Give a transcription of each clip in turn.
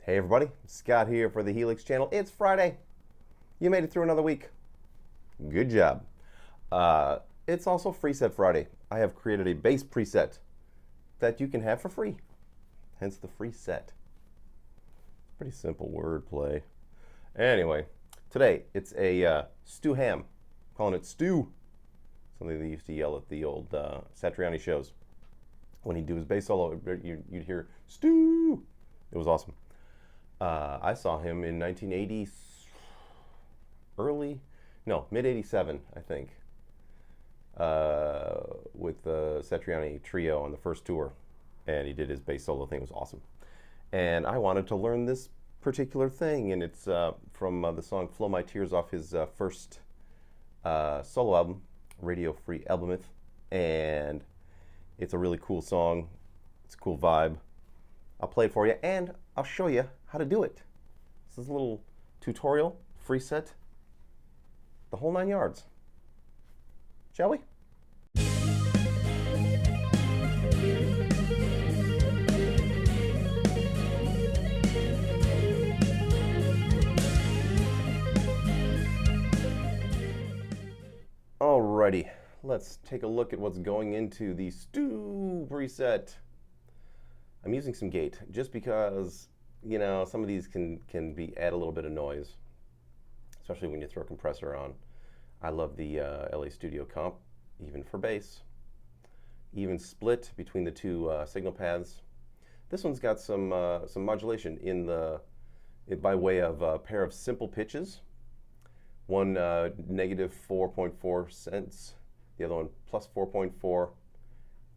Hey everybody, Scott here for the Helix channel. It's Friday. You made it through another week. Good job. It's also Freeset Friday. I have created a bass preset that you can have for free. Hence the Freeset. Pretty simple wordplay. Anyway, today it's a stew ham. I'm calling it stew. Something they used to yell at the old Satriani shows. When he'd do his bass solo, you'd hear stew. It was awesome. I saw him in 1980, mid-87, I think, with the Satriani trio on the first tour, and he did his bass solo thing. It was awesome. And I wanted to learn this particular thing, and it's from the song Flow My Tears off his first solo album, Radio Free Albumeth, and it's a really cool song. It's a cool vibe. I'll play it for you, and I'll show you how to do it. This is a little tutorial, Freeset, the whole 9 yards. Shall we? Alrighty, let's take a look at what's going into the stew preset. I'm using some gate just because, you know, some of these can add a little bit of noise, especially when you throw a compressor on. I love the LA Studio comp, even for bass. Even split between the two signal paths. This one's got some modulation by way of a pair of simple pitches. One negative 4.4 cents, the other one plus 4.4,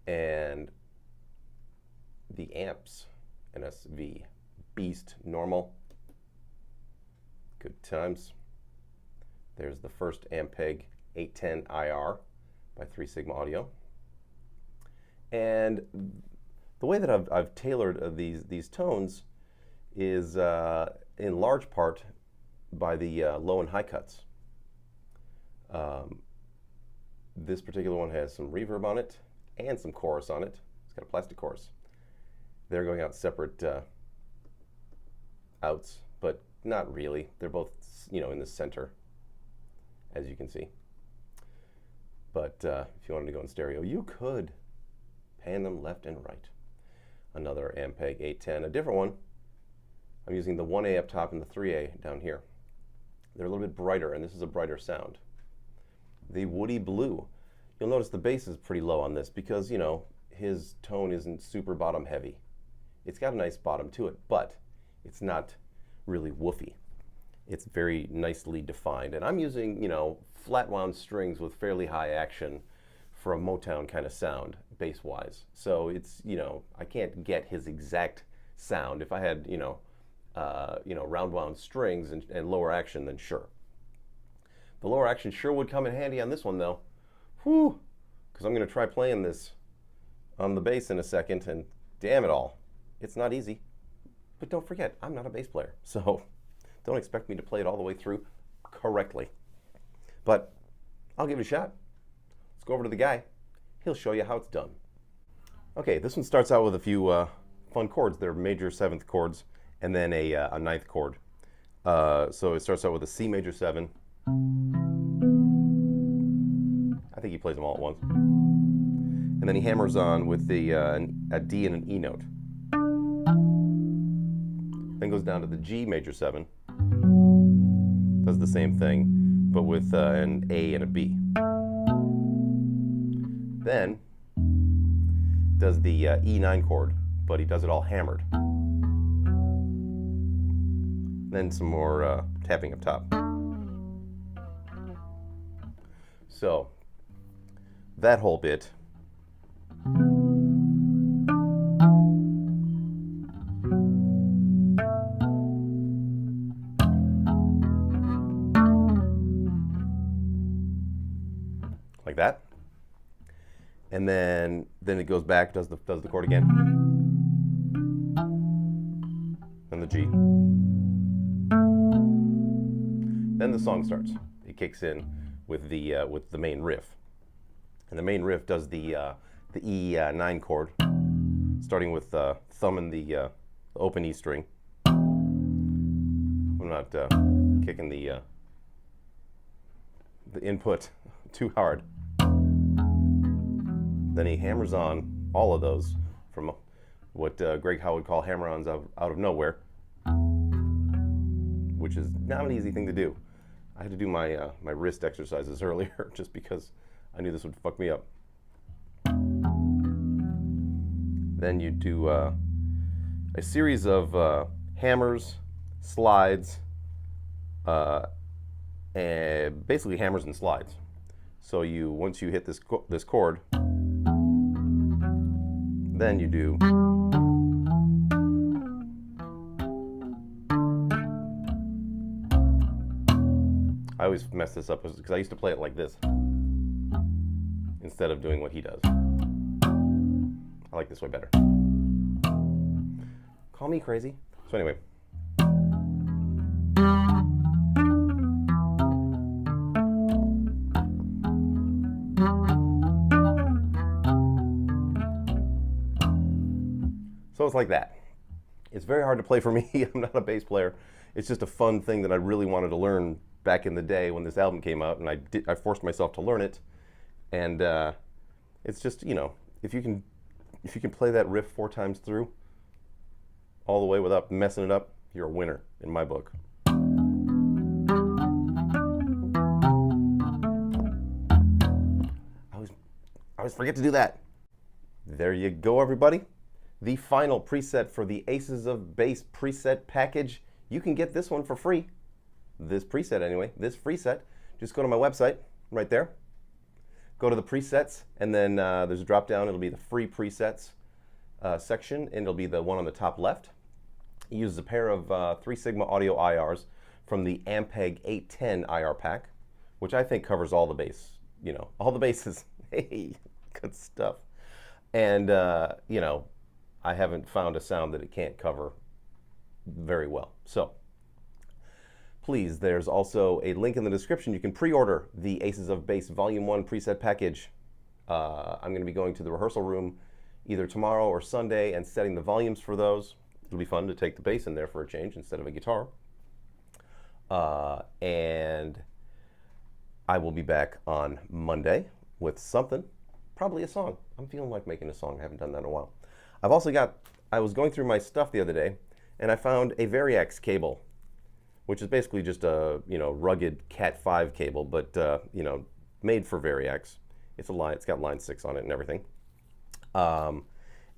and the amps, NSV, beast, normal, good times. There's the first Ampeg 810 IR by 3 Sigma Audio. And the way that I've tailored these tones is in large part by the low and high cuts. This particular one has some reverb on it and some chorus on it. It's got a plastic chorus. They're going out separate outs, but not really. They're both, you know, in the center, as you can see. But if you wanted to go in stereo, you could pan them left and right. Another Ampeg 810, a different one. I'm using the 1A up top and the 3A down here. They're a little bit brighter, and this is a brighter sound. The Woody Blue. You'll notice the bass is pretty low on this because, you know, his tone isn't super bottom heavy. It's got a nice bottom to it, but it's not really woofy. It's very nicely defined. And I'm using, you know, flat wound strings with fairly high action for a Motown kind of sound, bass-wise. So it's, you know, I can't get his exact sound. If I had, round wound strings and lower action, then sure. The lower action sure would come in handy on this one, though. Whew! Because I'm going to try playing this on the bass in a second, and damn it all, it's not easy. But don't forget, I'm not a bass player, so don't expect me to play it all the way through correctly. But I'll give it a shot. Let's go over to the guy. He'll show you how it's done. Okay, this one starts out with a few fun chords. They're major 7th chords, and then a 9th chord. So it starts out with a C major 7. I think he plays them all at once. And then he hammers on with a D and an E note. Then goes down to the G major 7. Does the same thing, but with an A and a B. Then does the E9 chord, but he does it all hammered. Then some more tapping up top. So that whole bit like that, and then it goes back, does the chord again, and the G. Then the song starts. It kicks in with the main riff, and the main riff does the E9 chord, starting with thumb in the open E string, I'm not kicking the input too hard. Then he hammers on all of those from what Greg Howe would call hammer-ons out of nowhere, which is not an easy thing to do. I had to do my my wrist exercises earlier just because I knew this would fuck me up. Then you do a series of hammers, slides, and basically hammers and slides. So once you hit this chord, then you do I always mess this up because I used to play it like this instead of doing what he does. I like this way better. Call me crazy. So anyway. So it's like that. It's very hard to play for me. I'm not a bass player. It's just a fun thing that I really wanted to learn back in the day when this album came out, and I forced myself to learn it. And it's just, you know, if you can play that riff 4 times through, all the way without messing it up, you're a winner in my book. I always forget to do that. There you go, everybody. The final preset for the Aces of Bass preset package. You can get this one for free. This preset anyway, this Freeset. Just go to my website, right there. Go to the presets, and then there's a drop down. It'll be the free presets section, and it'll be the one on the top left. It uses a pair of 3 Sigma audio IRs from the Ampeg 810 IR pack, which I think covers all the bass, you know, all the basses. Hey, good stuff. And, you know, I haven't found a sound that it can't cover very well. So, please, there's also a link in the description. You can pre-order the Aces of Bass Volume 1 preset package. I'm going to be going to the rehearsal room either tomorrow or Sunday and setting the volumes for those. It'll be fun to take the bass in there for a change instead of a guitar. And I will be back on Monday with something, probably a song. I'm feeling like making a song. I haven't done that in a while. I've also got, I was going through my stuff the other day, and I found a Variax cable, which is basically just a, you know, rugged Cat 5 cable, but you know, made for Variax. It's got line 6 on it and everything. And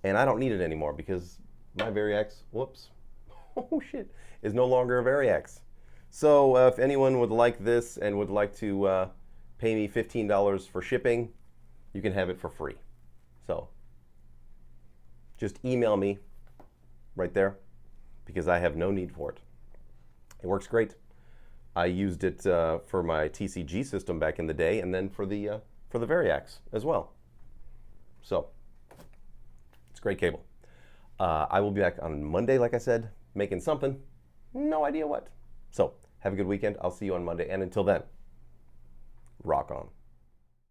I don't need it anymore because my Variax, whoops, oh shit, is no longer a Variax. So if anyone would like this and would like to pay me $15 for shipping, you can have it for free. So just email me right there because I have no need for it. It works great. I used it for my TCG system back in the day, and then for the Variax as well. So it's a great cable. I will be back on Monday, like I said, making something. No idea what. So have a good weekend. I'll see you on Monday, and until then, rock on.